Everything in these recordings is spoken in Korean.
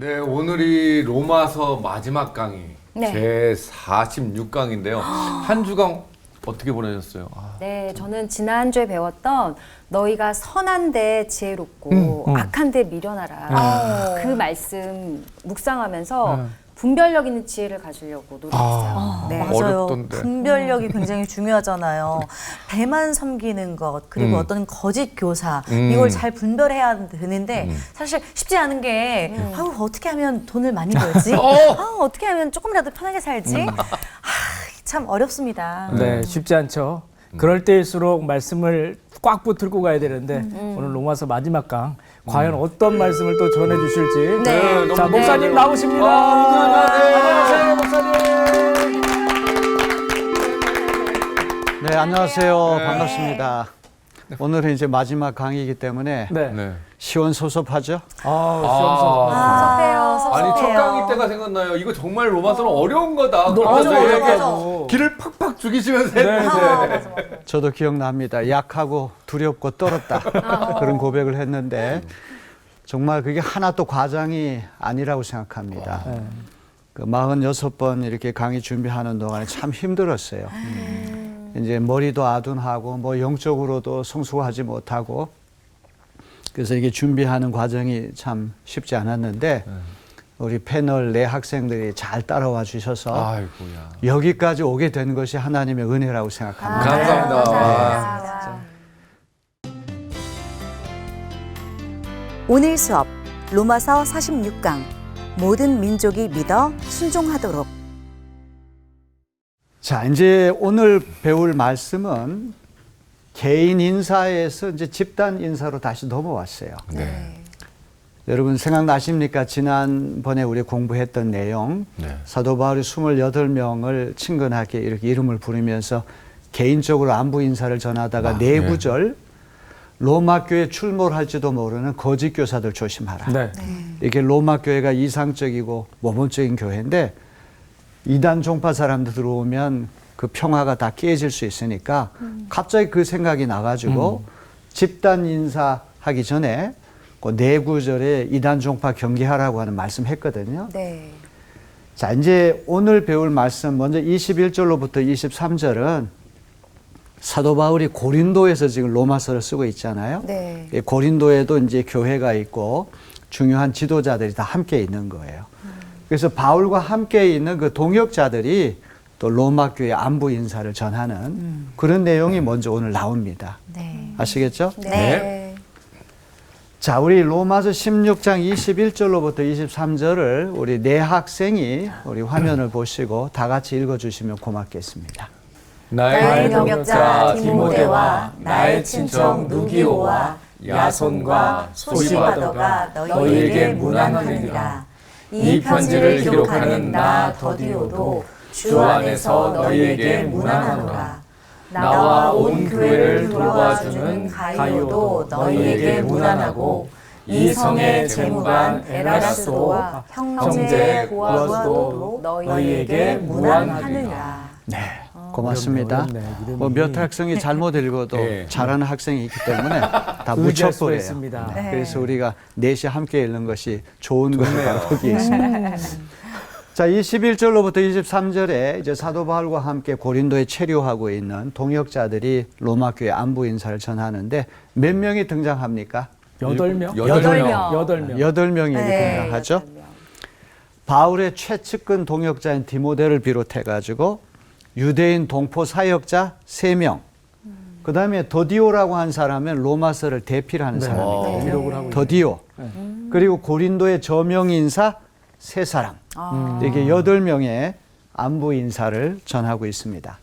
네, 오늘이 로마서 마지막 강의 네. 제 46강인데요. 한 주간 어떻게 보내셨어요? 네, 저는 지난주에 배웠던 너희가 선한데 지혜롭고 악한데 미련하라 그 말씀 묵상하면서 분별력 있는 지혜를 가지려고 노력했어요. 네. 맞아요. 어렵던데. 분별력이 굉장히 중요하잖아요. 배만 섬기는 것, 그리고 어떤 거짓 교사, 이걸 잘 분별해야 되는데 사실 쉽지 않은 게 아우, 어떻게 하면 돈을 많이 벌지? 어떻게 하면 조금이라도 편하게 살지? 참 어렵습니다. 네, 쉽지 않죠. 그럴 때일수록 말씀을 꽉 붙들고 가야 되는데 오늘 로마서 마지막 강 과연 어떤 말씀을 또 전해 주실지. 네. 자, 목사님 나오십니다. 안녕하세요, 목사님. 네, 안녕하세요. 반갑습니다. 오늘은 이제 마지막 강의이기 때문에 네. 네. 시원소섭하죠? 시험서. 섭섭해요. 아니 첫 강의 때가 생각나요. 이거 정말 로마서는 어려운 거다. 맞아, 그러면서 맞아, 이렇게 맞아. 길을 팍팍 죽이시면서 네, 했는데. 저도 기억납니다. 약하고 두렵고 떨었다. 그런 고백을 했는데 정말 그게 하나도 과장이 아니라고 생각합니다. 그 46번 이렇게 강의 준비하는 동안에 참 힘들었어요. 이제 머리도 아둔하고 뭐 영적으로도 성숙하지 못하고 그래서 이게 준비하는 과정이 참 쉽지 않았는데 우리 패널 네 학생들이 잘 따라와 주셔서 아이고야. 여기까지 오게 된 것이 하나님의 은혜라고 생각합니다. 감사합니다. 감사합니다. 오늘 수업 로마서 46강 모든 민족이 믿어 순종하도록. 자, 이제 오늘 배울 말씀은 개인 인사에서 이제 집단 인사로 다시 넘어왔어요. 네. 여러분 생각나십니까? 지난번에 우리 공부했던 내용. 네. 사도 바울이 28명을 친근하게 이렇게 이름을 부르면서 개인적으로 안부 인사를 전하다가 네 구절 로마 교회 출몰할지도 모르는 거짓 교사들 조심하라. 네. 이게 로마 교회가 이상적이고 모범적인 교회인데 이단 종파 사람들 들어오면 그 평화가 다 깨질 수 있으니까 갑자기 그 생각이 나가지고 집단 인사하기 전에 그 네 구절에 이단 종파 경계하라고 하는 말씀했거든요. 네. 자, 이제 오늘 배울 말씀 먼저 21절로부터 23절은 사도 바울이 고린도에서 지금 로마서를 쓰고 있잖아요. 네. 고린도에도 이제 교회가 있고 중요한 지도자들이 다 함께 있는 거예요. 그래서 바울과 함께 있는 그 동역자들이 또 로마 교회 안부 인사를 전하는 그런 내용이 먼저 오늘 나옵니다. 네. 아시겠죠? 네. 자, 우리 로마서 16장 21절로부터 23절을 우리 네 학생이 우리 화면을 보시고 다 같이 읽어주시면 고맙겠습니다. 나의 동역자 디모데와 나의 친척 누기오와 야손과 소시바더가 너희에게 문안하느니라. 이 편지를 기록하는 나 더디오도 주 안에서 너희에게 문안하노라. 나와 온 교회를 돌봐주는 가이오도 너희에게 문안하고 이 성의 재무관 에라스도와 형제 보아스도 너희에게 문안하느니라. 네, 고맙습니다. 뭐 몇 학생이 잘못 읽어도 네. 잘하는 학생이 있기 때문에 다 의지할 수가 묻혀버려요. 있습니다. 네. 그래서 우리가 넷이 함께 읽는 것이 좋은 것이라고 거기에 있습니다. 자, 21절로부터 23절에 이제 사도 바울과 함께 고린도에 체류하고 있는 동역자들이 로마 교회 안부 인사를 전하는데 몇 명이 등장합니까? 8명? 8명. 8명이 네. 등장하죠. 바울의 최측근 동역자인 디모데를 비롯해 가지고 유대인 동포 사역자 3명. 그다음에 더디오라고 한 사람은 로마서를 대필하는 사람이거든요. 기록을 하고 더디오. 그리고 고린도의 저명 인사 3사람. 이게 8명의 안부 인사를 전하고 있습니다.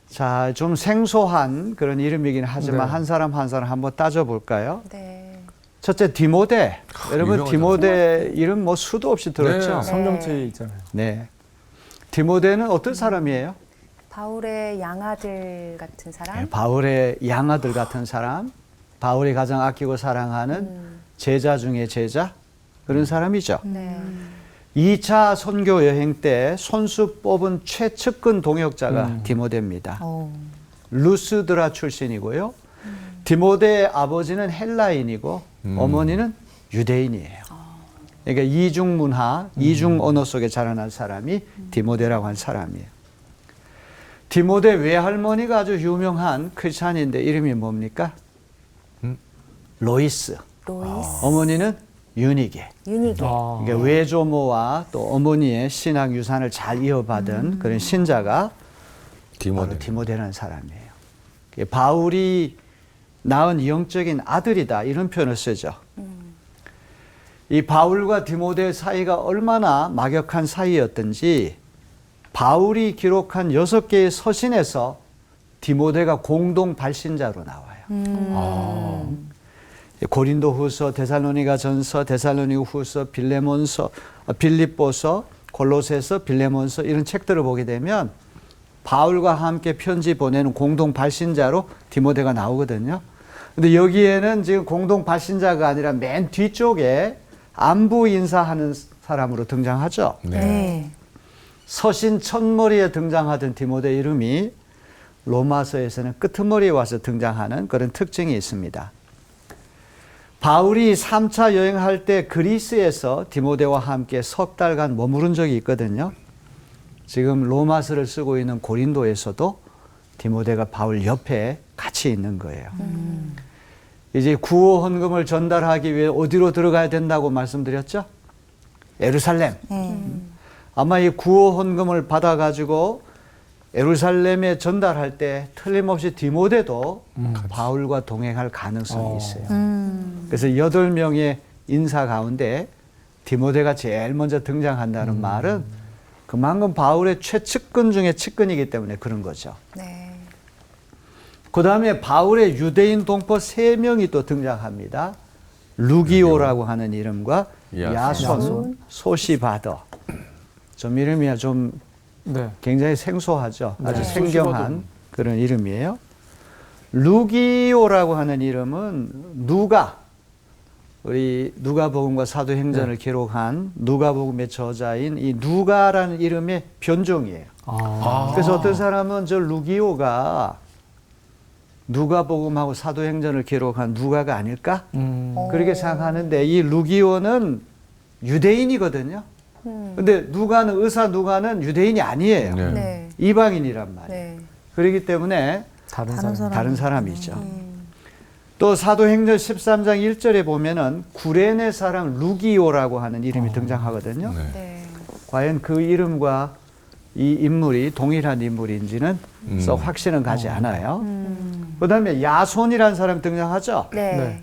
자, 좀 생소한 그런 이름이긴 하지만 한 사람 한 사람 한번 따져볼까요? 네. 첫째 디모데. 여러분 유명하죠. 디모데 이름 뭐 수도 없이 들었죠? 네. 성경책에 있잖아요. 네. 디모데는 어떤 사람이에요? 바울의 양아들 같은 사람? 네, 바울의 양아들 같은 사람, 바울이 가장 아끼고 사랑하는 제자 중에 제자, 그런 사람이죠. 네. 2차 선교 여행 때 손수 뽑은 최측근 동역자가 디모데입니다. 루스드라 출신이고요. 디모데의 아버지는 헬라인이고 어머니는 유대인이에요. 그러니까 이중 문화, 이중 언어 속에 자라난 사람이 디모데라고 한 사람이에요. 디모데 외할머니가 아주 유명한 크리스찬인데 이름이 뭡니까? 로이스. 로이스. 어머니는 유니게. 유니게. 그러니까 외조모와 또 어머니의 신앙 유산을 잘 이어받은 그런 신자가 바로 디모데라는 사람이에요. 바울이 낳은 영적인 아들이다 이런 표현을 쓰죠. 이 바울과 디모데 사이가 얼마나 막역한 사이였던지 바울이 기록한 6개의 서신에서 디모데가 공동 발신자로 나와요. 고린도후서, 데살로니가전서, 데살로니가후서, 빌립보서, 골로새서, 빌레몬서 이런 책들을 보게 되면 바울과 함께 편지 보내는 공동 발신자로 디모데가 나오거든요. 근데 여기에는 지금 공동 발신자가 아니라 맨 뒤쪽에 안부 인사하는 사람으로 등장하죠. 네. 서신 첫머리에 등장하던 디모데 이름이 로마서에서는 끄트머리에 와서 등장하는 그런 특징이 있습니다. 바울이 3차 여행할 때 그리스에서 디모데와 함께 석 달간 머무른 적이 있거든요. 지금 로마서를 쓰고 있는 고린도에서도 디모데가 바울 옆에 같이 있는 거예요. 이제 구호 헌금을 전달하기 위해 어디로 들어가야 된다고 말씀드렸죠? 예루살렘. 아마 이 구호 헌금을 받아가지고 예루살렘에 전달할 때 틀림없이 디모데도 바울과 동행할 가능성이 있어요. 그래서 8명의 인사 가운데 디모데가 제일 먼저 등장한다는 말은 그만큼 바울의 최측근 중에 측근이기 때문에 그런 거죠. 네. 그 다음에 바울의 유대인 동포 3명이 또 등장합니다. 루기오라고 하는 이름과 야손, 소시바더. 좀 이름이 좀 네. 굉장히 생소하죠. 아주 네. 생경한 그런 이름이에요. 루기오라고 하는 이름은 우리 누가복음과 사도행전을 기록한 누가복음의 저자인 이 누가라는 이름의 변종이에요. 그래서 어떤 사람은 저 루기오가 누가복음하고 사도행전을 기록한 누가가 아닐까? 그렇게 생각하는데 이 루기오는 유대인이거든요. 근데 의사 누가는 유대인이 아니에요. 네. 네. 이방인이란 말이에요. 네. 그렇기 때문에 다른 사람이죠. 또 사도행전 13장 1절에 보면은 구레네 사람 루기오라고 하는 이름이 등장하거든요. 네. 네. 과연 그 이름과 이 인물이 동일한 인물인지는 썩 확신은 가지 않아요. 그 다음에 야손이라는 사람이 등장하죠. 네. 네.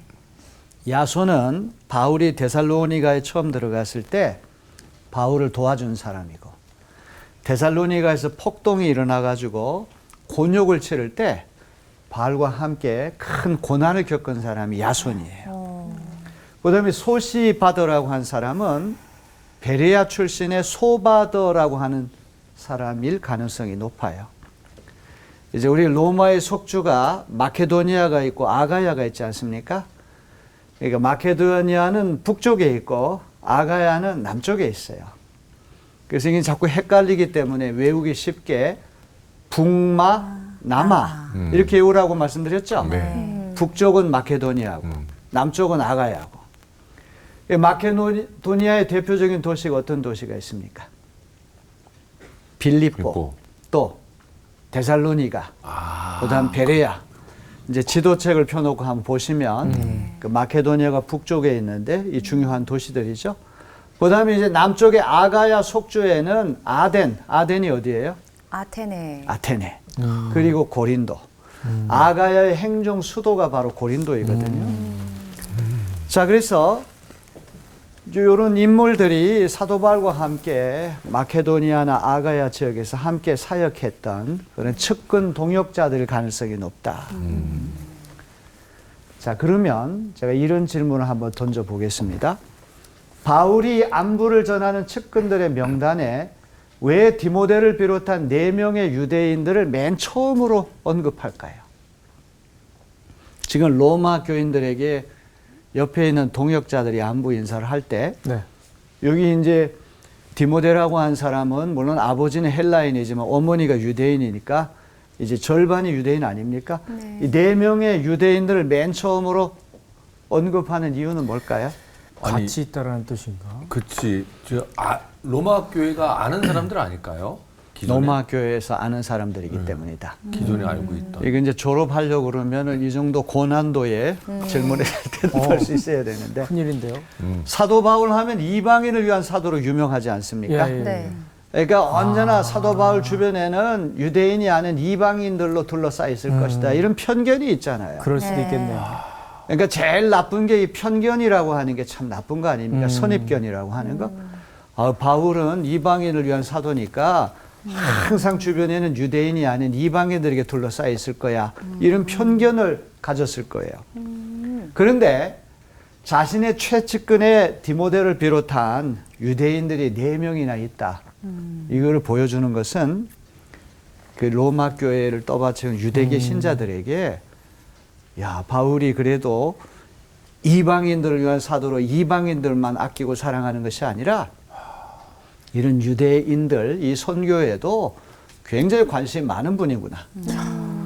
야손은 바울이 데살로니가에 처음 들어갔을 때 바울을 도와준 사람이고 데살로니가에서 폭동이 일어나가지고 곤욕을 치를 때 바울과 함께 큰 고난을 겪은 사람이 야손이에요. 그 다음에 소시바더라고 한 사람은 베레아 출신의 소바더라고 하는 사람일 가능성이 높아요. 이제 우리 로마의 속주가 마케도니아가 있고 아가야가 있지 않습니까? 그러니까 마케도니아는 북쪽에 있고 아가야는 남쪽에 있어요. 그래서 이게 자꾸 헷갈리기 때문에 외우기 쉽게 북마, 남아 이렇게 외우라고 말씀드렸죠. 네. 북쪽은 마케도니아고 남쪽은 아가야고. 마케도니아의 대표적인 도시가 어떤 도시가 있습니까? 빌립보, 또 데살로니가, 그다음 베레아. 이제 지도책을 펴놓고 한번 보시면 그 마케도니아가 북쪽에 있는데 이 중요한 도시들이죠. 그다음에 이제 남쪽의 아가야 속주에는 아덴이 어디예요? 아테네. 아테네. 그리고 고린도. 아가야의 행정 수도가 바로 고린도이거든요. 자, 그래서 이런 인물들이 사도 바울과 함께 마케도니아나 아가야 지역에서 함께 사역했던 그런 측근 동역자들일 가능성이 높다. 자, 그러면 제가 이런 질문을 한번 던져보겠습니다. 바울이 안부를 전하는 측근들의 명단에 왜 디모데를 비롯한 4명의 유대인들을 맨 처음으로 언급할까요? 지금 로마 교인들에게 옆에 있는 동역자들이 안부 인사를 할 때 네. 여기 이제 디모데라고 한 사람은 물론 아버지는 헬라인이지만 어머니가 유대인이니까 이제 절반이 유대인 아닙니까? 네. 이 4명의 유대인들을 맨 처음으로 언급하는 이유는 뭘까요? 아니, 같이 있다라는 뜻인가? 그치. 로마 교회가 아는 사람들 아닐까요? 기존에? 로마 교회에서 아는 사람들이기 때문이다. 기존에 알고 있던. 이게 이제 졸업하려고 그러면은 이 정도 고난도의 질문을 할 때도 할 수 있어야 되는데 큰일인데요. 사도 바울 하면 이방인을 위한 사도로 유명하지 않습니까? 예, 예. 네. 그러니까 언제나 사도 바울 주변에는 유대인이 아는 이방인들로 둘러싸여 있을 것이다. 이런 편견이 있잖아요. 그럴 수도 네. 있겠네요. 그러니까 제일 나쁜 게 이 편견이라고 하는 게 참 나쁜 거 아닙니까? 선입견이라고 하는 거. 바울은 이방인을 위한 사도니까 항상 주변에는 유대인이 아닌 이방인들에게 둘러싸여 있을 거야. 이런 편견을 가졌을 거예요. 그런데 자신의 최측근의 디모데를 비롯한 유대인들이 4명이나 있다. 이걸 보여주는 것은 그 로마 교회를 떠받치는 유대계 신자들에게 야, 바울이 그래도 이방인들을 위한 사도로 이방인들만 아끼고 사랑하는 것이 아니라 이런 유대인들, 이 선교에도 굉장히 관심이 많은 분이구나.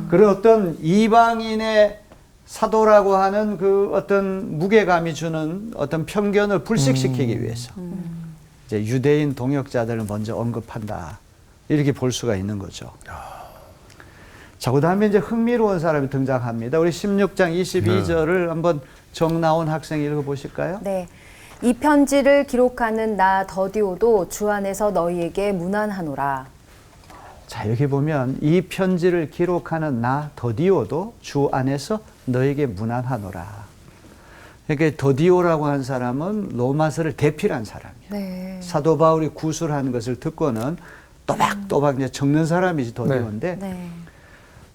그런 어떤 이방인의 사도라고 하는 그 어떤 무게감이 주는 어떤 편견을 불식시키기 위해서 이제 유대인 동역자들을 먼저 언급한다. 이렇게 볼 수가 있는 거죠. 자, 그 다음에 이제 흥미로운 사람이 등장합니다. 우리 16장 22절을 한번 정나온 학생 읽어보실까요? 네. 이 편지를 기록하는 나 더디오도 주 안에서 너희에게 문안하노라. 자, 여기 보면 이 편지를 기록하는 나 더디오도 주 안에서 너에게 문안하노라. 그러니까 더디오라고 한 사람은 로마서를 대필한 사람이에요. 네. 사도 바울이 구술하는 것을 듣고는 또박또박 이제 적는 사람이지 더디오인데 네.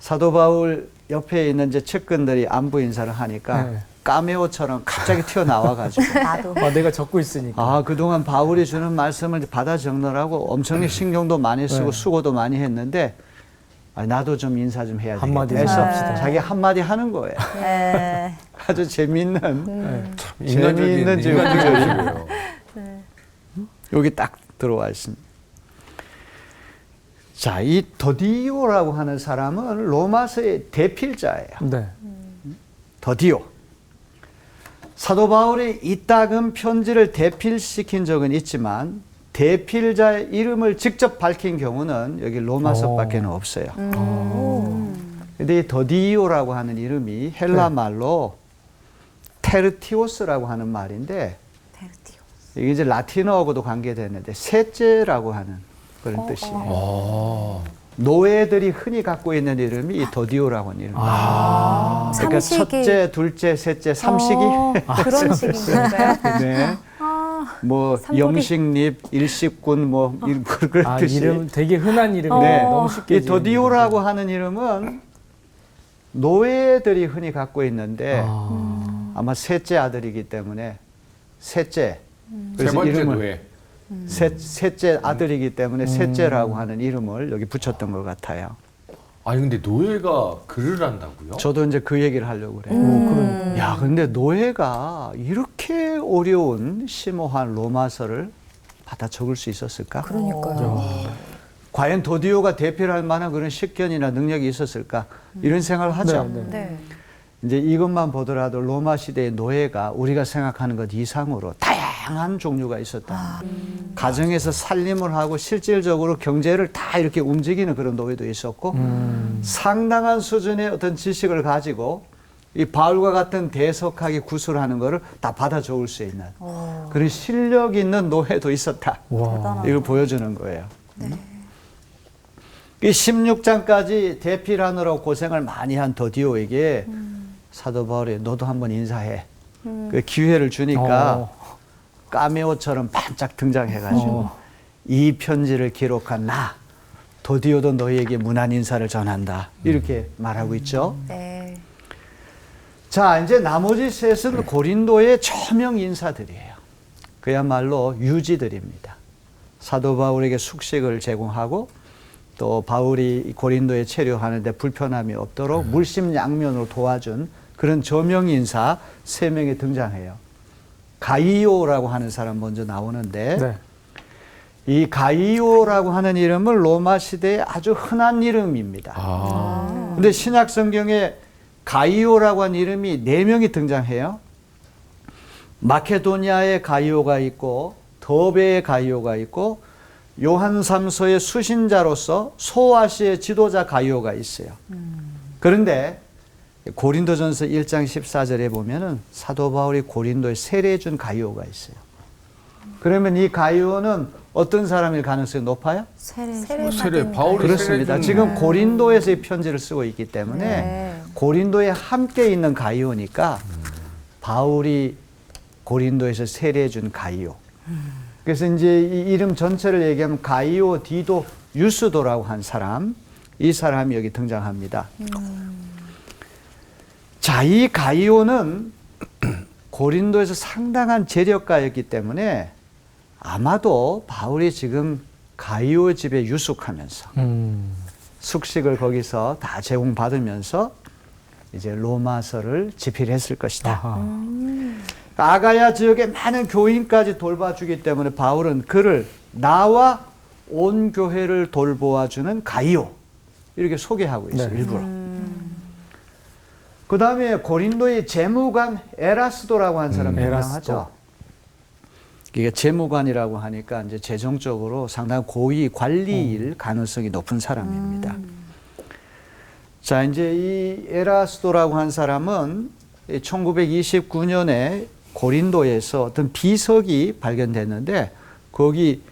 사도 바울 옆에 있는 이제 측근들이 안부 인사를 하니까 네. 까메오처럼 갑자기 튀어나와가지고 나도. 내가 적고 있으니까. 아, 그동안 바울이 주는 말씀을 받아 적느라고 엄청나게 신경도 많이 쓰고 네. 수고도 많이 했는데 나도 좀 인사 좀 해야 되겠다 한마디 해서 해야지. 자기 한마디 하는 거예요. 네. 아주 재미있는 참 재미있는 인간적이에요. 여기 딱 들어와 있습니다. 자, 이 더디오라고 하는 사람은 로마서의 대필자예요. 네. 더디오. 사도 바울이 이따금 편지를 대필시킨 적은 있지만 대필자의 이름을 직접 밝힌 경우는 여기 로마서밖에 없어요. 근데 이 더디오라고 하는 이름이 헬라 말로 테르티오스라고 하는 말인데 이게 이제 라틴어하고도 관계되는데 셋째라고 하는 그런 뜻이에요. 노예들이 흔히 갖고 있는 이름이 이 더디오라고 하는 이름이에요. 그러니까 삼식이. 첫째, 둘째, 셋째, 삼식이. 그런 식인가요? 네. 뭐 삼돌이. 영식립, 일식군 뭐 그런 뜻이. 이름 되게 흔한 이름이에요. 네. 너무 쉽게. 이 더디오라고 하는 이름은 노예들이 흔히 갖고 있는데 아마 셋째 아들이기 때문에 셋째. 세 그래서 번째 이름을 노예. 셋째 아들이기 때문에 셋째라고 하는 이름을 여기 붙였던 것 같아요. 아니 근데 노예가 글을 한다고요? 저도 이제 그 얘기를 하려고 그래요. 그러니까. 야, 근데 노예가 이렇게 어려운 심오한 로마서를 받아 적을 수 있었을까? 그러니까요. 과연 도디오가 대필할 만한 그런 식견이나 능력이 있었을까? 이런 생각을 하죠. 네, 네. 네. 이제 이것만 보더라도 로마 시대의 노예가 우리가 생각하는 것 이상으로 다양한 종류가 있었다. 가정에서 살림을 하고 실질적으로 경제를 다 이렇게 움직이는 그런 노예도 있었고 상당한 수준의 어떤 지식을 가지고 이 바울과 같은 대석하게 구술하는 것을 다 받아 적을 수 있는 그런 실력 있는 노예도 있었다. 이걸 보여주는 거예요. 이 16장까지 대필하느라고 고생을 많이 한 더디오에게 사도 바울이 너도 한번 인사해. 그 기회를 주니까 까메오처럼 반짝 등장해가지고 이 편지를 기록한 나 더디오도 너희에게 문안 인사를 전한다. 이렇게 말하고 있죠. 네. 자, 이제 나머지 셋은 고린도의 초명 인사들이에요. 그야말로 유지들입니다. 사도 바울에게 숙식을 제공하고 또 바울이 고린도에 체류하는데 불편함이 없도록 물심양면으로 도와준 그런 저명 인사 3명이 등장해요. 가이오라고 하는 사람 먼저 나오는데 네. 이 가이오라고 하는 이름은 로마 시대에 아주 흔한 이름입니다. 근데 신약 성경에 가이오라고 하는 이름이 4명이 등장해요. 마케도니아의 가이오가 있고 더베의 가이오가 있고 요한 3서의 수신자로서 소아시의 지도자 가이오가 있어요. 그런데 고린도전서 1장 14절에 보면은 사도 바울이 고린도에 세례해 준 가이오가 있어요. 그러면 이 가이오는 어떤 사람일 가능성이 높아요? 세례 바울이 그렇습니다. 세례 준- 지금 고린도에서 이 편지를 쓰고 있기 때문에 네. 고린도에 함께 있는 가이오니까 바울이 고린도에서 세례해 준 가이오. 그래서 이제 이 이름 전체를 얘기하면 가이오, 디도, 유스도라고 한 사람, 이 사람이 여기 등장합니다. 자, 이 가이오는 고린도에서 상당한 재력가였기 때문에 아마도 바울이 지금 가이오 집에 유숙하면서 숙식을 거기서 다 제공받으면서 이제 로마서를 집필했을 것이다. 아하. 아가야 지역의 많은 교인까지 돌봐주기 때문에 바울은 그를 나와 온 교회를 돌보아주는 가이오 이렇게 소개하고 있어요. 네. 일부러. 그 다음에 고린도의 재무관 에라스도라고 한 사람 에라스도. 유명하죠. 이게 재무관이라고 하니까 이제 재정적으로 상당히 고위 관리일 가능성이 높은 사람입니다. 자, 이제 이 에라스도라고 한 사람은 1929년에 고린도에서 어떤 비석이 발견됐는데 거기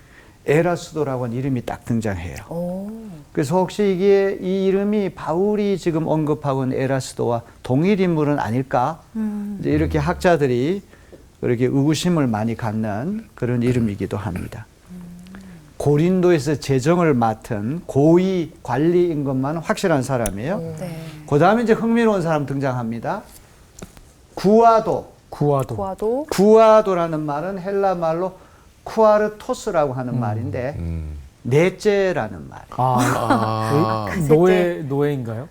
에라스도라고 하는 이름이 딱 등장해요. 그래서 혹시 이게 이 이름이 바울이 지금 언급하고 있는 에라스도와 동일 인물은 아닐까? 이제 이렇게 학자들이 그렇게 의구심을 많이 갖는 그런 이름이기도 합니다. 고린도에서 재정을 맡은 고위 관리인 것만은 확실한 사람이에요. 네. 그 다음에 이제 흥미로운 사람 등장합니다. 구아도. 구와도. 구아도라는 말은 헬라 말로 쿠아르토스라고 하는 말인데 넷째라는 말이에요. 노예인가요?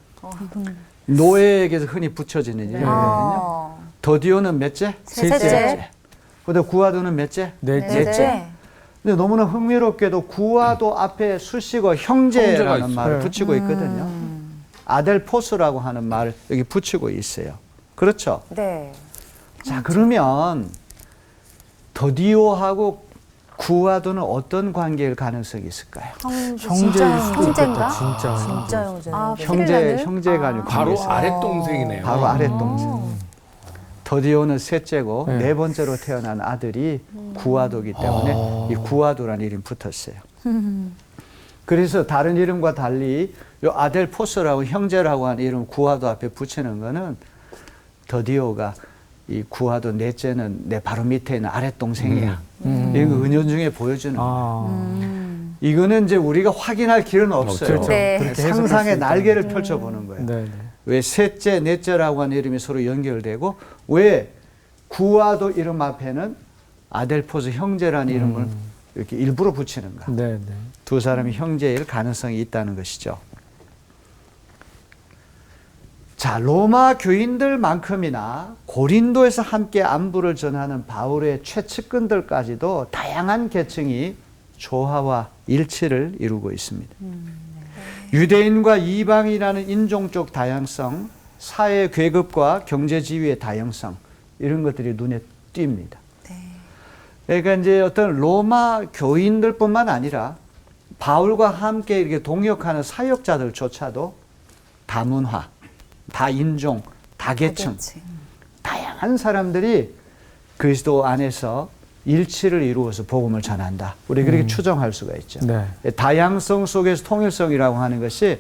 노예에게서 흔히 붙여지는 이름이거든요. 더디오는 몇째? 셋째. 근데 구아도는 몇째? 넷째. 근데 너무나 흥미롭게도 구아도 앞에 수식어 형제라는 형제가 말을 있어요. 붙이고 있거든요. 아델포스라고 하는 말을 여기 붙이고 있어요. 그렇죠? 네. 자, 그러면 더디오하고 구아도는 어떤 관계일 가능성이 있을까요? 형제일 수도 형제인가? 있겠다. 진짜. 진짜 형제. 아, 피를 내는? 형제간의 바로 관계에서. 아랫동생이네요. 바로 아랫동생. 더디오는 셋째고 네. 네 번째로 태어난 아들이 구아도이기 때문에 이 구아도라는 이름이 붙었어요. 그래서 다른 이름과 달리 이 아델포스라고 형제라고 하는 이름 구아도 앞에 붙이는 거는 더디오가 이 구아도 넷째는 내 바로 밑에 있는 아랫동생이야. 이거 은연중에 보여주는 거예요. 이거는 이제 우리가 확인할 길은 없어요. 그렇죠. 네. 그렇게 해석할 수 상상의 있다. 날개를 펼쳐보는 거예요. 네, 네. 왜 셋째, 넷째라고 하는 이름이 서로 연결되고 왜 구아도 이름 앞에는 아델포스 형제라는 이름을 이렇게 일부러 붙이는가. 네, 네. 두 사람이 형제일 가능성이 있다는 것이죠. 자, 로마 교인들만큼이나 고린도에서 함께 안부를 전하는 바울의 최측근들까지도 다양한 계층이 조화와 일치를 이루고 있습니다. 유대인과 이방이라는 인종적 다양성, 사회 계급과 경제 지위의 다양성 이런 것들이 눈에 띕니다. 그러니까 이제 어떤 로마 교인들뿐만 아니라 바울과 함께 이렇게 동역하는 사역자들조차도 다문화, 다인종, 다계층, 다양한 사람들이 그리스도 안에서 일치를 이루어서 복음을 전한다. 우리 그렇게 추정할 수가 있죠. 네. 다양성 속에서 통일성이라고 하는 것이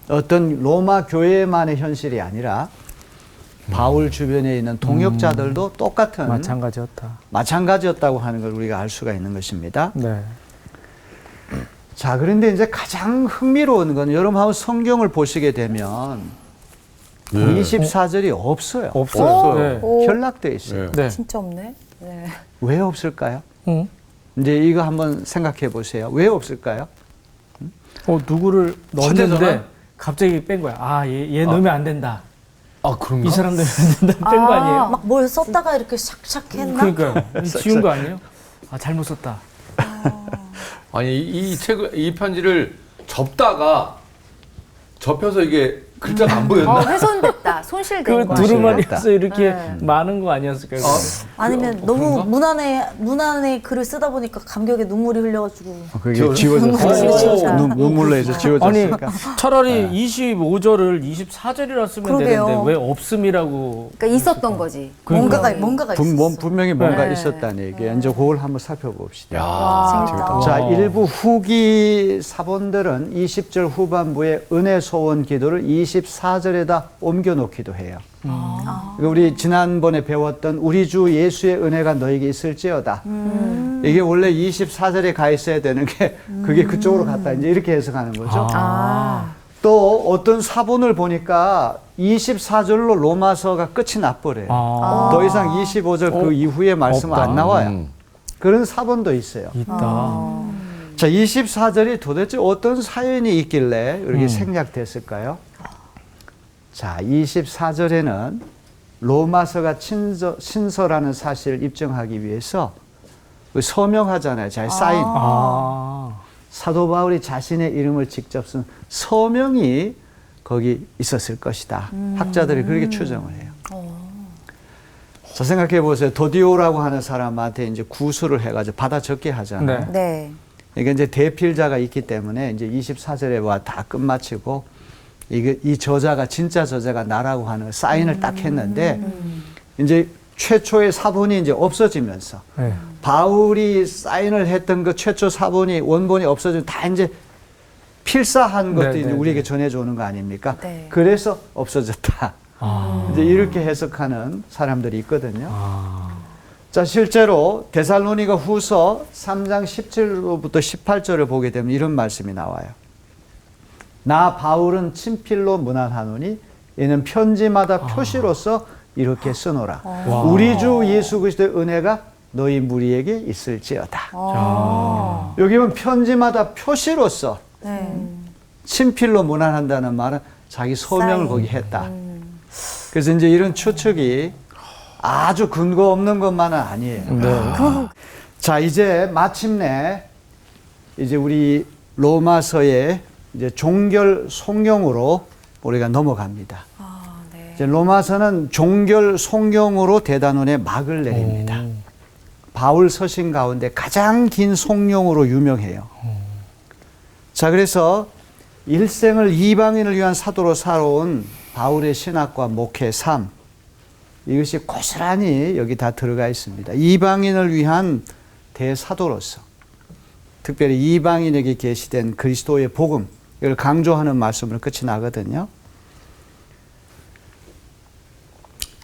어떤 로마 교회만의 현실이 아니라 바울 주변에 있는 동역자들도 똑같은 마찬가지였다고 하는 걸 우리가 알 수가 있는 것입니다. 네. 자, 그런데 이제 가장 흥미로운 건 여러분 한번 성경을 보시게 되면 24절이 없어요. 없어요. 네. 결락되어 있어요. 네. 진짜 없네. 네. 왜 없을까요? 응? 이제 이거 한번 생각해 보세요. 왜 없을까요? 누구를 화제잖아요. 넣었는데 갑자기 뺀 거야. 아, 얘 넣으면 안 된다. 아, 그런가? 이 사람 넣으면 안 된다. 뺀 거 아니에요? 막 뭘 썼다가 이렇게 샥샥 했나? 그러니까요. 지운 거 아니에요? 아, 잘못 썼다. 아니 이 책을 이 편지를 접다가 접혀서 이게 글자가 안 보였나? 아, 훼손됐 손실됐다. 손실된 그 거. 두루마리에서 이렇게 네. 많은 거 아니었을까요? 아니면 너무 무난의 글을 쓰다 보니까 감격에 눈물이 흘려가지고. 그게 지워졌어요. 눈물로 해서 아니 지워졌으니까. 차라리 25절을 24절이라 쓰면 그러게요. 되는데 왜 없음이라고? 그러니까 있었던 거지. 뭔가가 있었어. 분명히 뭔가 네. 있었다는 얘기예요. 이제 그걸 한번 살펴봅시다. 재밌다. 자, 일부 후기 사본들은 20절 후반부에 은혜 소원 기도를 24절에다 옮겨놓기도 해요. 그러니까 우리 지난번에 배웠던 우리 주 예수의 은혜가 너에게 있을지어다. 이게 원래 24절에 가 있어야 되는 게 그게 그쪽으로 갔다. 이제 이렇게 해석하는 거죠. 또 어떤 사본을 보니까 24절로 로마서가 끝이 나버려요. 더 이상 25절 그 이후의 말씀은 없다. 안 나와요. 그런 사본도 있어요. 있다. 자, 24절이 도대체 어떤 사연이 있길래 이렇게 생략됐을까요? 자, 24절에는 로마서가 신서라는 사실을 입증하기 위해서 그 서명하잖아요. 자, 사인. 사도 바울이 자신의 이름을 직접 쓴 서명이 거기 있었을 것이다. 학자들이 그렇게 추정을 해요. 자, 생각해 보세요. 도디오라고 하는 사람한테 이제 구술을 해가지고 받아 적게 하잖아요. 네. 네. 그러니까 이제 대필자가 있기 때문에 이제 24절에 와 다 끝마치고 이 저자가 진짜 저자가 나라고 하는 사인을 딱 했는데 이제 최초의 사본이 이제 없어지면서 네. 바울이 사인을 했던 그 최초 사본이 원본이 없어지면 다 이제 필사한 것도 네, 이제 네, 우리에게 전해져 오는 거 아닙니까? 네. 그래서 없어졌다. 이제 이렇게 해석하는 사람들이 있거든요. 자, 실제로 데살로니가 후서 3장 17절부터 18절을 보게 되면 이런 말씀이 나와요. 나 바울은 친필로 문안하노니 이는 편지마다 표시로서 이렇게 쓰노라. 우리 주 예수 그리스도의 은혜가 너희 무리에게 있을지어다. 여기 보면 편지마다 표시로서 친필로 문안한다는 말은 자기 서명을 거기 했다. 그래서 이제 이런 추측이 아주 근거 없는 것만은 아니에요. 자, 이제 마침내 이제 우리 로마서의 이제 종결 송영으로 우리가 넘어갑니다. 이제 로마서는 종결 송영으로 대단원의 막을 내립니다. 바울 서신 가운데 가장 긴 송영으로 유명해요. 자, 그래서 일생을 이방인을 위한 사도로 살아온 바울의 신학과 목회 삶, 이것이 고스란히 여기 다 들어가 있습니다. 이방인을 위한 대사도로서 특별히 이방인에게 계시된 그리스도의 복음, 이걸 강조하는 말씀으로 끝이 나거든요.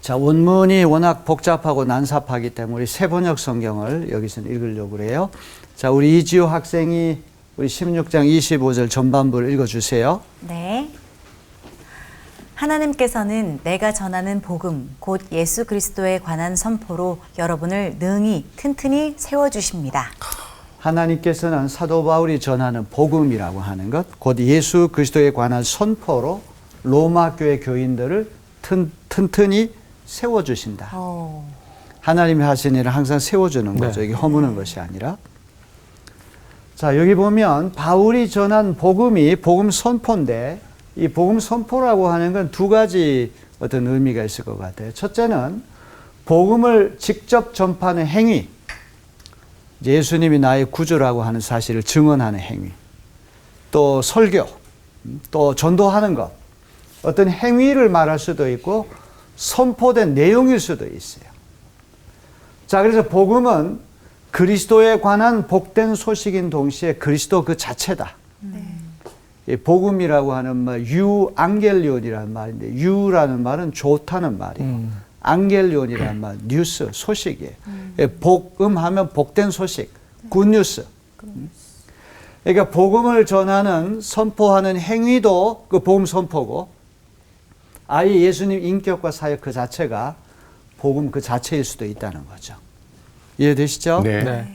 자, 원문이 워낙 복잡하고 난삽하기 때문에 우리 세번역 성경을 여기서는 읽으려고 그래요. 자, 우리 이지호 학생이 우리 16장 25절 전반부를 읽어주세요. 네. 하나님께서는 내가 전하는 복음, 곧 예수 그리스도에 관한 선포로 여러분을 능히 튼튼히 세워주십니다. 하나님께서는 사도 바울이 전하는 복음이라고 하는 것, 곧 예수 그리스도에 관한 선포로 로마 교회 교인들을 튼튼히 세워주신다. 하나님이 하신 일을 항상 세워주는 거죠. 이게 허무는 것이 아니라. 자, 여기 보면 바울이 전한 복음이 복음 선포인데, 이 복음 선포라고 하는 건 두 가지 어떤 의미가 있을 것 같아요. 첫째는 복음을 직접 전파하는 행위, 예수님이 나의 구주라고 하는 사실을 증언하는 행위, 또 설교, 또 전도하는 것, 어떤 행위를 말할 수도 있고 선포된 내용일 수도 있어요. 자, 그래서 복음은 그리스도에 관한 복된 소식인 동시에 그리스도 그 자체다. 이 복음이라고 하는 말, 유앙겔리온이라는 말인데, 유라는 말은 좋다는 말이에요. 앙겔리온이라는 말, 뉴스, 소식이에요. 복음하면 복된 소식, 굿뉴스. 그러니까 복음을 전하는, 선포하는 행위도 그 복음 선포고, 아예 예수님 인격과 사역 그 자체가 복음 그 자체일 수도 있다는 거죠. 이해되시죠? 네.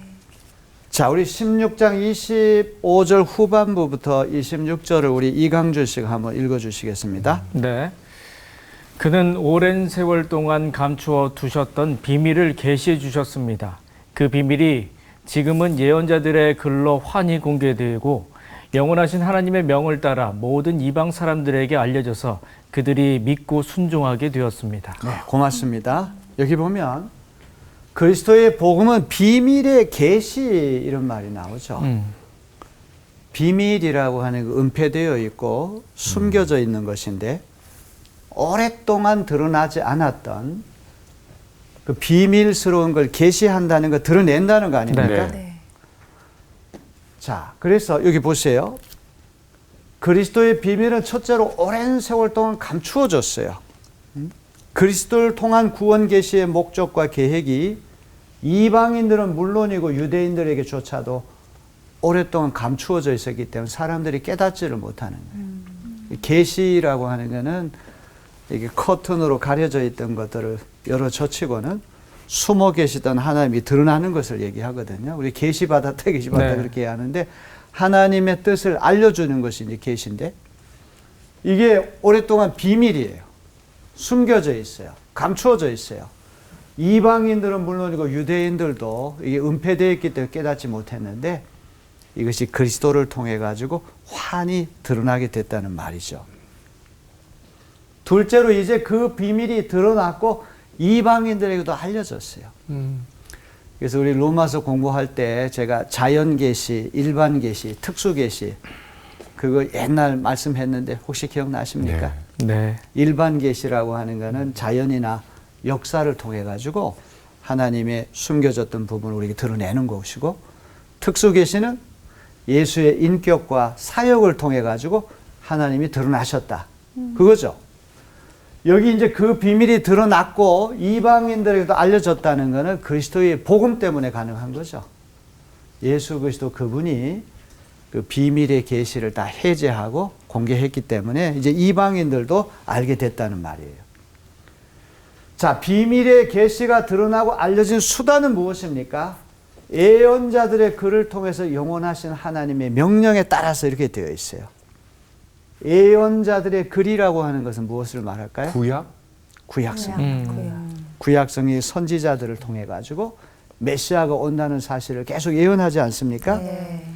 자, 우리 16장 25절 후반부부터 26절을 우리 이강준 씨가 한번 읽어주시겠습니다. 네. 그는 오랜 세월 동안 감추어 두셨던 비밀을 계시해 주셨습니다. 그 비밀이 지금은 예언자들의 글로 환히 공개되고 영원하신 하나님의 명을 따라 모든 이방 사람들에게 알려져서 그들이 믿고 순종하게 되었습니다. 네, 고맙습니다. 여기 보면 그리스도의 복음은 비밀의 계시 이런 말이 나오죠. 비밀이라고 하는 그 은폐되어 있고 숨겨져 있는 것인데 오랫동안 드러나지 않았던 그 비밀스러운 걸 계시한다는 거, 드러낸다는 거 아닙니까? 네. 자, 그래서 여기 보세요. 그리스도의 비밀은 첫째로 오랜 세월 동안 감추어졌어요. 그리스도를 통한 구원 계시의 목적과 계획이 이방인들은 물론이고 유대인들에게조차도 오랫동안 감추어져 있었기 때문에 사람들이 깨닫지를 못하는 거예요. 계시라고 하는 것은 이게 커튼으로 가려져 있던 것들을 열어젖히고는 숨어 계시던 하나님이 드러나는 것을 얘기하거든요. 우리 계시 받았다, 계시 받았다 네. 그렇게 하는데 하나님의 뜻을 알려주는 것이 이제 계시인데 이게 오랫동안 비밀이에요. 숨겨져 있어요. 감추어져 있어요. 이방인들은 물론이고 유대인들도 이게 은폐되어 있기 때문에 깨닫지 못했는데 이것이 그리스도를 통해 가지고 환히 드러나게 됐다는 말이죠. 둘째로 이제 그 비밀이 드러났고 이방인들에게도 알려졌어요. 그래서 우리 로마서 공부할 때 제가 자연 계시, 일반 계시, 특수 계시 그거 옛날 말씀했는데 혹시 기억나십니까? 네. 일반 계시라고 하는 것은 자연이나 역사를 통해 가지고 하나님의 숨겨졌던 부분을 우리에게 드러내는 것이고 특수 계시는 예수의 인격과 사역을 통해 가지고 하나님이 드러나셨다. 그거죠. 여기 이제 그 비밀이 드러났고 이방인들에게도 알려졌다는 것은 그리스도의 복음 때문에 가능한 거죠. 예수 그리스도 그분이 그 비밀의 계시를 다 해제하고 공개했기 때문에 이제 이방인들도 알게 됐다는 말이에요. 자, 비밀의 계시가 드러나고 알려진 수단은 무엇입니까? 예언자들의 글을 통해서 영원하신 하나님의 명령에 따라서 이렇게 되어 있어요. 예언자들의 글이라고 하는 것은 무엇을 말할까요? 구약? 구약성. 구약성이 선지자들을 통해 가지고 메시아가 온다는 사실을 계속 예언하지 않습니까? 네.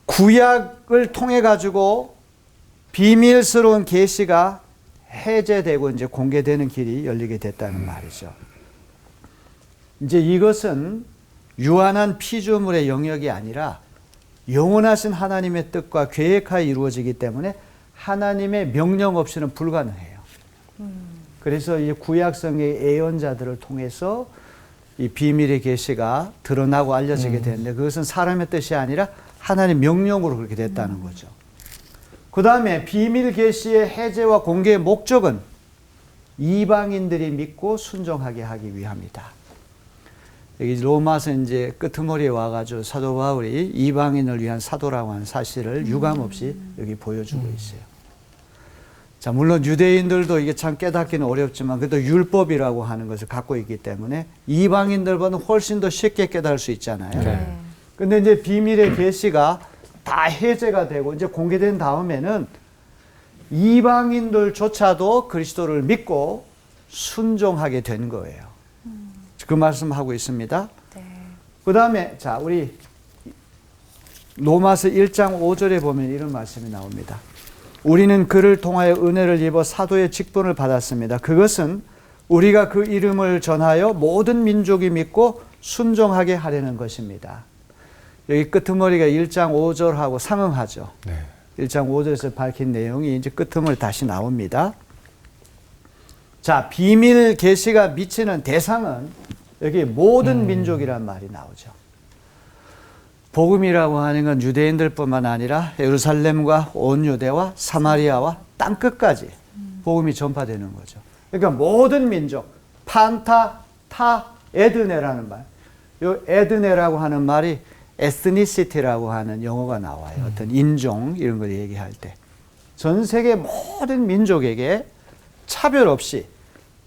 구약을 통해 가지고 비밀스러운 계시가 해제되고 이제 공개되는 길이 열리게 됐다는 말이죠. 이제 이것은 유한한 피조물의 영역이 아니라 영원하신 하나님의 뜻과 계획하에 이루어지기 때문에 하나님의 명령 없이는 불가능해요. 그래서 이 구약성의 예언자들을 통해서 이 비밀의 계시가 드러나고 알려지게 되는데 그것은 사람의 뜻이 아니라 하나님의 명령으로 그렇게 됐다는 거죠. 그 다음에 비밀 계시의 해제와 공개의 목적은 이방인들이 믿고 순종하게 하기 위함이다. 여기 로마서 이제 끄트머리에 와가지고 사도 바울이 이방인을 위한 사도라고 하는 사실을 유감없이 여기 보여주고 있어요. 자, 물론 유대인들도 이게 참 깨닫기는 어렵지만 그래도 율법이라고 하는 것을 갖고 있기 때문에 이방인들보다 훨씬 더 쉽게 깨달을 수 있잖아요. 네. 근데 이제 비밀의 계시가 다 해제가 되고 이제 공개된 다음에는 이방인들조차도 그리스도를 믿고 순종하게 된 거예요. 그 말씀하고 있습니다. 네. 그 다음에 자, 우리 로마서 1장 5절에 보면 이런 말씀이 나옵니다. 우리는 그를 통하여 은혜를 입어 사도의 직분을 받았습니다. 그것은 우리가 그 이름을 전하여 모든 민족이 믿고 순종하게 하려는 것입니다. 여기 끄트머리가 1장 5절하고 상응하죠. 네. 1장 5절에서 밝힌 내용이 이제 끄트머리 다시 나옵니다. 자, 비밀 계시가 미치는 대상은 여기 모든 민족이란 말이 나오죠. 복음이라고 하는 건 유대인들뿐만 아니라 예루살렘과 온 유대와 사마리아와 땅끝까지 복음이 전파되는 거죠. 그러니까 모든 민족, 판타, 타, 에드네라는 말. 이 에드네라고 하는 말이 에스니시티라고 하는 용어가 나와요. 어떤 인종 이런 걸 얘기할 때. 전 세계 모든 민족에게 차별 없이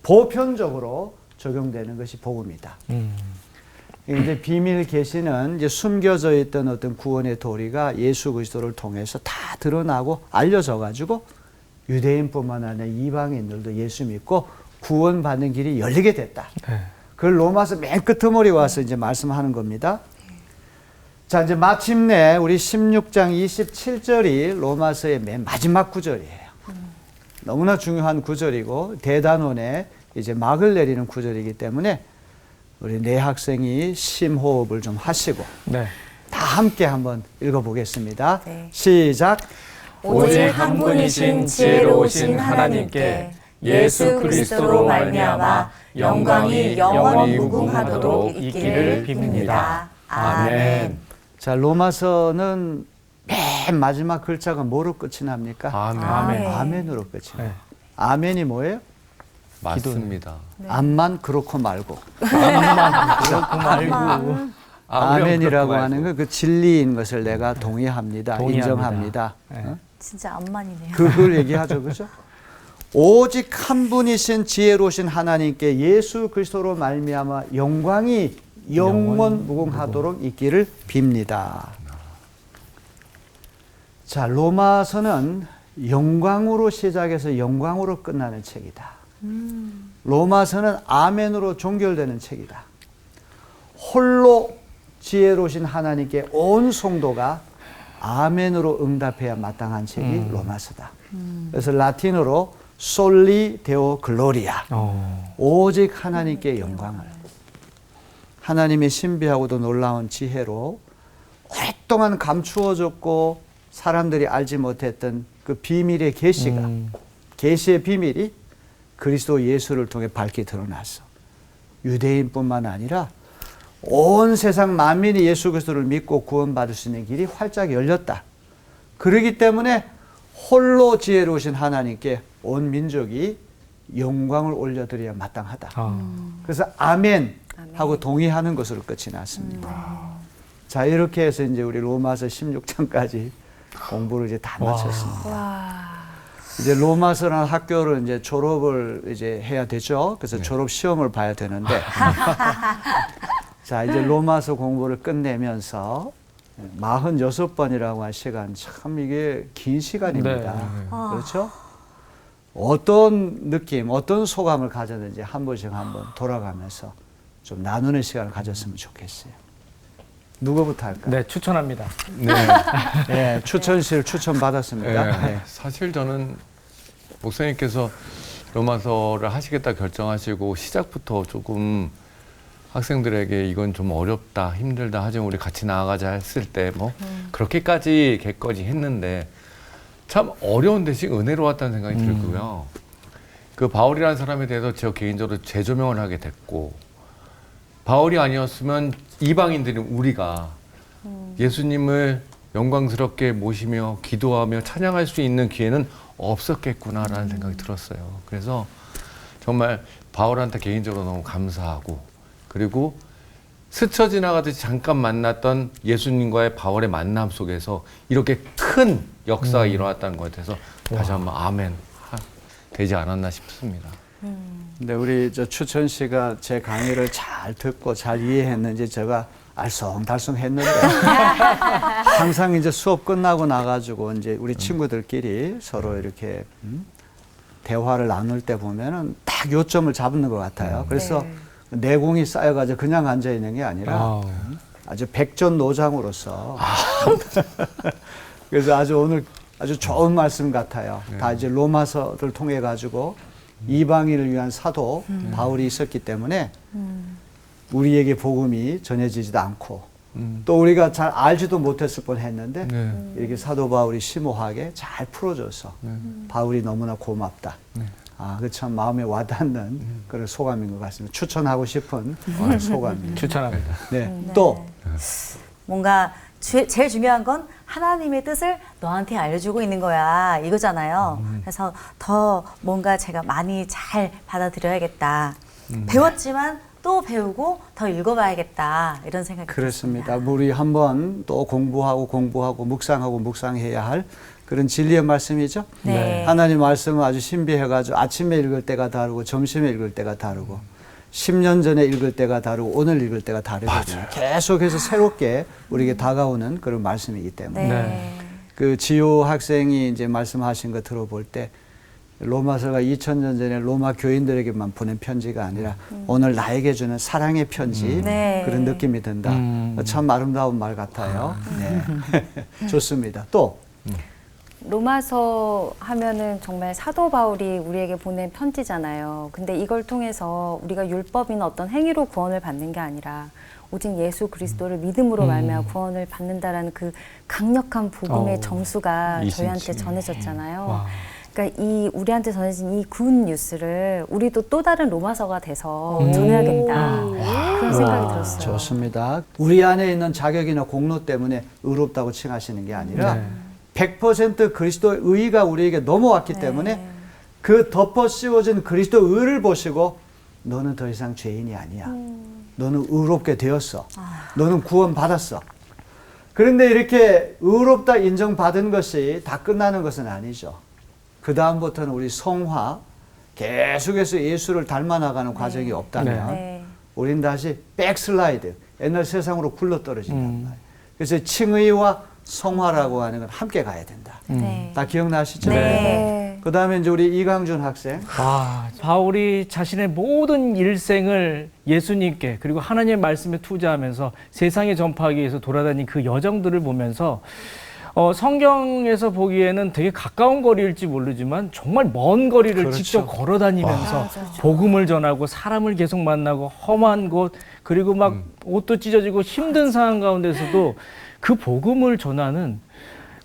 보편적으로 적용되는 것이 복음이다. 이제 비밀 계시는 이제 숨겨져 있던 어떤 구원의 도리가 예수 그리스도를 통해서 다 드러나고 알려져 가지고 유대인뿐만 아니라 이방인들도 예수 믿고 구원받는 길이 열리게 됐다. 네. 그걸 로마서 맨 끄트머리 와서 이제 말씀하는 겁니다. 자, 이제 마침내 우리 16장 27절이 로마서의 맨 마지막 구절이에요. 너무나 중요한 구절이고 대단원에 이제 막을 내리는 구절이기 때문에 우리 네 학생이 심호흡을 좀 하시고 네. 다 함께 한번 읽어보겠습니다. 네. 시작. 오직 한 분이신 지혜로우신 하나님께 예수 그리스도로 말미암아 영광이 영원히 무궁하도록 있기를 빕니다. 아멘. 자, 로마서는 맨 마지막 글자가 뭐로 끝이 납니까? 아멘. 아멘. 아멘으로 끝이 나요. 네. 아멘이 뭐예요? 맞습니다. 암만 그렇고 말고. 그렇고 말고. 아멘이라고 하는 건 그 진리인 것을 내가 동의합니다. 동의합니다. 인정합니다. 네. 어? 진짜 암만이네요. 그걸 얘기하죠. 그죠? 오직 한 분이신 지혜로우신 하나님께 예수 그리스도로 말미암아 영광이 영원 무궁하도록 있기를 빕니다. 자, 로마서는 영광으로 시작해서 영광으로 끝나는 책이다. 로마서는 아멘으로 종결되는 책이다. 홀로 지혜로우신 하나님께 온 성도가 아멘으로 응답해야 마땅한 책이 로마서다. 그래서 라틴어로 솔리 데오 글로리아, 오직 하나님께 영광을. 하나님의 신비하고도 놀라운 지혜로 오랫동안 감추어졌고 사람들이 알지 못했던 그 비밀의 계시가, 계시의 비밀이 그리스도 예수를 통해 밝게 드러났어. 유대인뿐만 아니라 온 세상 만민이 예수 그리스도를 믿고 구원받을 수 있는 길이 활짝 열렸다. 그렇기 때문에 홀로 지혜로우신 하나님께 온 민족이 영광을 올려드려야 마땅하다. 그래서 아멘 하고 동의하는 것으로 끝이 났습니다. 자, 이렇게 해서 이제 우리 로마서 16장까지 공부를 이제 다 마쳤습니다. 이제 로마서라는 학교를 이제 졸업을 이제 해야 되죠. 그래서 졸업 시험을 봐야 되는데 자, 이제 로마서 공부를 끝내면서 46번이라고 한 시간, 참 이게 긴 시간입니다. 네. 그렇죠? 어떤 느낌, 어떤 소감을 가졌는지 한 번씩 한번 돌아가면서 좀 나누는 시간을 가졌으면 좋겠어요. 누구부터 할까요? 네, 추천합니다. 네. 네, 추천실 추천받았습니다. 네. 네. 사실 저는 목사님께서 로마서를 하시겠다 결정하시고 시작부터 조금 학생들에게 이건 좀 어렵다, 힘들다, 하지만 우리 같이 나아가자 했을 때 뭐 그렇게까지 객거지 했는데 참 어려운 대신 은혜로웠다는 생각이 들고요. 그 바울이라는 사람에 대해서 저 개인적으로 재조명을 하게 됐고, 바울이 아니었으면 이방인들인 우리가 예수님을 영광스럽게 모시며 기도하며 찬양할 수 있는 기회는 없었겠구나라는 생각이 들었어요. 그래서 정말 바울한테 개인적으로 너무 감사하고, 그리고 스쳐 지나가듯이 잠깐 만났던 예수님과의 바울의 만남 속에서 이렇게 큰 역사가 일어났다는 것에 대해서 다시 한번 아멘 되지 않았나 싶습니다. 근데 우리 저 추천 씨가 제 강의를 잘 듣고 잘 이해했는지 제가 알쏭달쏭 했는데 항상 이제 수업 끝나고 나가지고 이제 우리 친구들끼리 서로 이렇게 대화를 나눌 때 보면은 딱 요점을 잡는 것 같아요. 그래서 내공이 쌓여가지고 그냥 앉아 있는 게 아니라 아주 백전노장으로서 그래서 아주 오늘 아주 좋은 말씀 같아요. 다 이제 로마서를 통해 가지고 이방인을 위한 사도 바울이 있었기 때문에 우리에게 복음이 전해지지도 않고 또 우리가 잘 알지도 못했을 뻔했는데 이렇게 사도 바울이 심오하게 잘 풀어줘서 바울이 너무나 고맙다. 아, 그 참 마음에 와닿는 그런 소감인 것 같습니다. 추천하고 싶은 소감입니다. 추천합니다. 네, 또 뭔가 제일 중요한 건 하나님의 뜻을 너한테 알려주고 있는 거야 이거잖아요. 그래서 더 뭔가 제가 많이 잘 받아들여야겠다. 배웠지만 또 배우고 더 읽어봐야겠다 이런 생각이 그렇습니다. 들었습니다. 우리 한번 또 공부하고 묵상하고 묵상해야 할 그런 진리의 말씀이죠. 네. 하나님 말씀은 아주 신비해가지고 아침에 읽을 때가 다르고 점심에 읽을 때가 다르고 10년 전에 읽을 때가 다르고 오늘 읽을 때가 다르거든요. 계속해서 새롭게 우리에게 다가오는 그런 말씀이기 때문에 네. 그 지호 학생이 이제 말씀하신 거 들어볼 때 로마서가 2000년 전에 로마 교인들에게만 보낸 편지가 아니라 오늘 나에게 주는 사랑의 편지 네. 그런 느낌이 든다. 참 아름다운 말 같아요. 네. 좋습니다. 또 로마서 하면은 정말 사도 바울이 우리에게 보낸 편지잖아요. 근데 이걸 통해서 우리가 율법이나 어떤 행위로 구원을 받는 게 아니라 오직 예수 그리스도를 믿음으로 말미암아 구원을 받는다라는 그 강력한 복음의 정수가 저희한테 전해졌잖아요. 와. 그러니까 이 우리한테 전해진 이 굿 뉴스를 우리도 또 다른 로마서가 돼서 전해야겠다 그런 생각이 들었어요. 좋습니다. 우리 안에 있는 자격이나 공로 때문에 의롭다고 칭하시는 게 아니라 네. 100% 그리스도의 의가 우리에게 넘어왔기 때문에 그 덮어 씌워진 그리스도 의를 보시고 너는 더 이상 죄인이 아니야. 너는 의롭게 되었어. 너는 구원받았어. 그런데 이렇게 의롭다 인정받은 것이 다 끝나는 것은 아니죠. 그 다음부터는 우리 성화, 계속해서 예수를 닮아 나가는 과정이 없다면 네. 우린 다시 백슬라이드, 옛날 세상으로 굴러떨어진단 말이에요. 그래서 칭의와 성화라고 하는 건 함께 가야 된다. 네. 다 기억나시죠? 네. 그 다음에 이제 우리 이강준 학생. 바울이 자신의 모든 일생을 예수님께 그리고 하나님의 말씀에 투자하면서 세상에 전파하기 위해서 돌아다닌 그 여정들을 보면서 성경에서 보기에는 되게 가까운 거리일지 모르지만 정말 먼 거리를 그렇죠. 직접 걸어 다니면서 복음을 전하고 사람을 계속 만나고 험한 곳 그리고 막 옷도 찢어지고 힘든 상황 가운데서도 그 복음을 전하는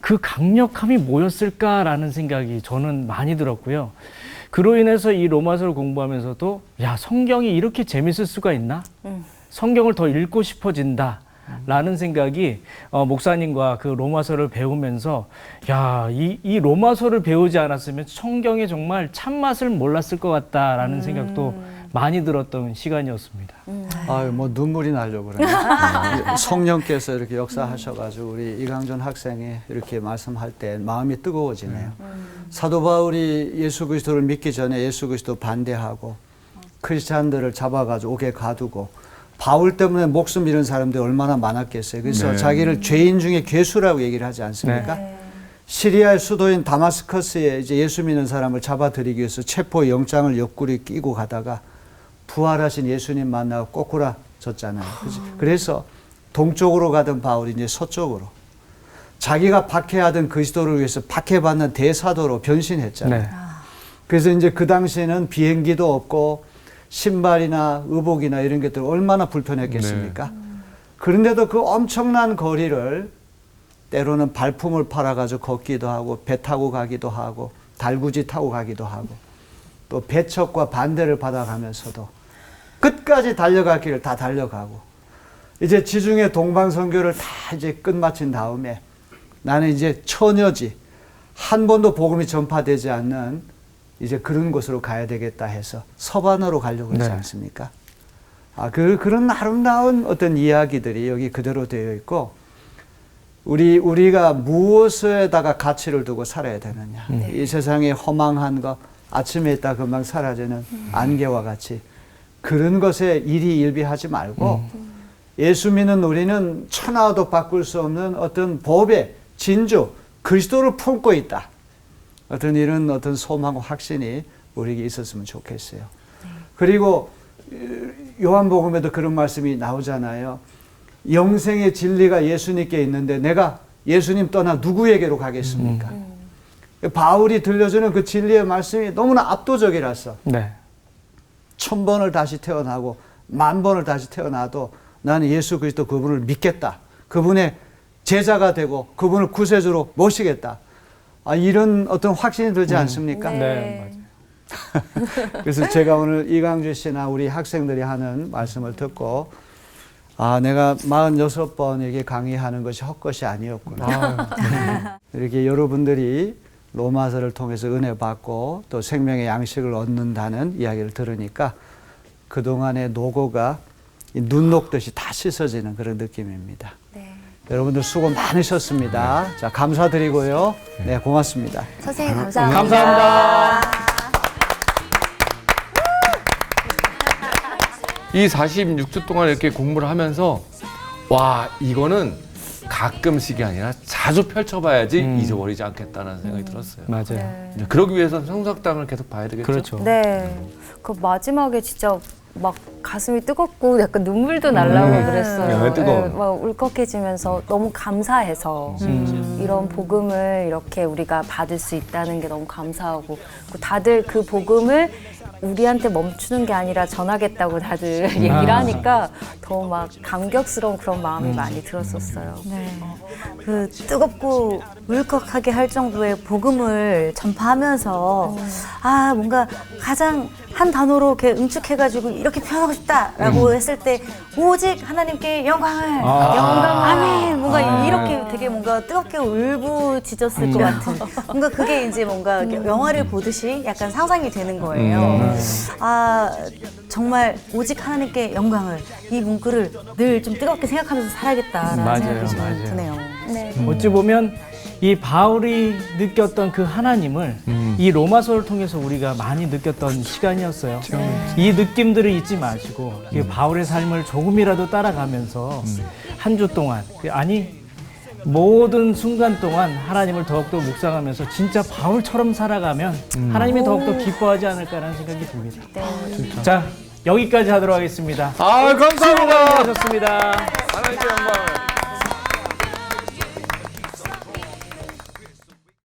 그 강력함이 뭐였을까라는 생각이 저는 많이 들었고요. 그로 인해서 이 로마서를 공부하면서도 야, 성경이 이렇게 재밌을 수가 있나? 성경을 더 읽고 싶어진다. 라는 생각이 목사님과 그 로마서를 배우면서 야, 이 로마서를 배우지 않았으면 성경의 정말 참맛을 몰랐을 것 같다라는 생각도 많이 들었던 시간이었습니다. 아유, 뭐 눈물이 나려고 그러네. 성령께서 이렇게 역사하셔가지고 우리 이강준 학생이 이렇게 말씀할 때 마음이 뜨거워지네요. 사도 바울이 예수 그리스도를 믿기 전에 예수 그리스도 반대하고 크리스찬들을 잡아가지고 옥에 가두고 바울 때문에 목숨 잃은 사람들이 얼마나 많았겠어요. 그래서 자기를 죄인 중에 괴수라고 얘기를 하지 않습니까? 시리아의 수도인 다마스커스에 이제 예수 믿는 사람을 잡아들이기 위해서 체포 영장을 옆구리 끼고 가다가 부활하신 예수님 만나고 꼬꾸라졌잖아요. 그래서 동쪽으로 가던 바울이 이제 서쪽으로 자기가 박해하던 그리스도를 위해서 박해받는 대사도로 변신했잖아요. 네. 그래서 이제 그 당시에는 비행기도 없고 신발이나 의복이나 이런 것들 얼마나 불편했겠습니까? 그런데도 그 엄청난 거리를 때로는 발품을 팔아가지고 걷기도 하고 배 타고 가기도 하고 달구지 타고 가기도 하고 또 배척과 반대를 받아가면서도 끝까지 달려갈 길을 다 달려가고 이제 지중해 동방선교를 다 이제 끝마친 다음에 나는 이제 처녀지 한 번도 복음이 전파되지 않는 이제 그런 곳으로 가야 되겠다 해서 서반으로 가려고 그러지 않습니까? 그런 아름다운 어떤 이야기들이 여기 그대로 되어 있고 우리가 무엇에다가 가치를 두고 살아야 되느냐. 이 세상의 허망한 것 아침에 있다 금방 사라지는 안개와 같이 그런 것에 일희일비하지 말고 예수 믿는 우리는 천하도 바꿀 수 없는 어떤 법의 진주 그리스도를 품고 있다. 어떤 이런 어떤 소망과 확신이 우리에게 있었으면 좋겠어요. 그리고 요한복음에도 그런 말씀이 나오잖아요. 영생의 진리가 예수님께 있는데 내가 예수님 떠나 누구에게로 가겠습니까? 바울이 들려주는 그 진리의 말씀이 너무나 압도적이라서 네. 1000번을 다시 태어나고 10,000번을 다시 태어나도 나는 예수 그리스도 그분을 믿겠다. 그분의 제자가 되고 그분을 구세주로 모시겠다. 이런 어떤 확신이 들지 않습니까? 네, 맞아요. 그래서 제가 오늘 이강주 씨나 우리 학생들이 하는 말씀을 듣고 내가 46번에게 강의하는 것이 헛것이 아니었구나. 이렇게 여러분들이 로마서를 통해서 은혜 받고 또 생명의 양식을 얻는다는 이야기를 들으니까 그동안의 노고가 눈 녹듯이 다 씻어지는 그런 느낌입니다. 네. 여러분들 수고 많으셨습니다. 자, 감사드리고요. 네, 고맙습니다. 선생님 감사합니다. 감사합니다. 이 46주 동안 이렇게 공부를 하면서 와, 이거는 가끔씩이 아니라 자주 펼쳐봐야지 잊어버리지 않겠다는 생각이 들었어요. 맞아요. 그러기 위해서는 성석당을 계속 봐야 되겠죠. 그렇죠. 네. 그 마지막에 진짜 막 가슴이 뜨겁고 약간 눈물도 날라고 그랬어요. 네, 뜨거워요. 네, 막 울컥해지면서 너무 감사해서 이런 복음을 이렇게 우리가 받을 수 있다는 게 너무 감사하고 다들 그 복음을 우리한테 멈추는 게 아니라 전하겠다고 다들 얘기를 하니까 더 막 감격스러운 그런 마음이 많이 들었었어요. 네. 그 뜨겁고 울컥하게 할 정도의 복음을 전파하면서 아 뭔가 가장 한 단어로 이렇게 응축해가지고 이렇게 표현하고 싶다라고 했을 때 오직 하나님께 영광을 아멘 뭔가 이렇게 되게 뭔가 뜨겁게 울부짖었을 것 같은 뭔가 그게 이제 뭔가 이렇게 영화를 보듯이 약간 상상이 되는 거예요. 아 정말 오직 하나님께 영광을 이 문구를 늘 좀 뜨겁게 생각하면서 살아야겠다라는 맞아요, 생각이 좀 맞아요. 드네요. 네. 어찌 보면 이 바울이 느꼈던 그 하나님을 이 로마서를 통해서 우리가 많이 느꼈던 시간이었어요. 이 느낌들을 잊지 마시고 이 바울의 삶을 조금이라도 따라가면서 한 주 동안 아니 모든 순간 동안 하나님을 더욱더 묵상하면서 진짜 바울처럼 살아가면 하나님이 더욱더 기뻐하지 않을까라는 생각이 듭니다. 자 여기까지 하도록 하겠습니다. 아, 감사합니다. 수고하셨습니다. 하나님께 영광을.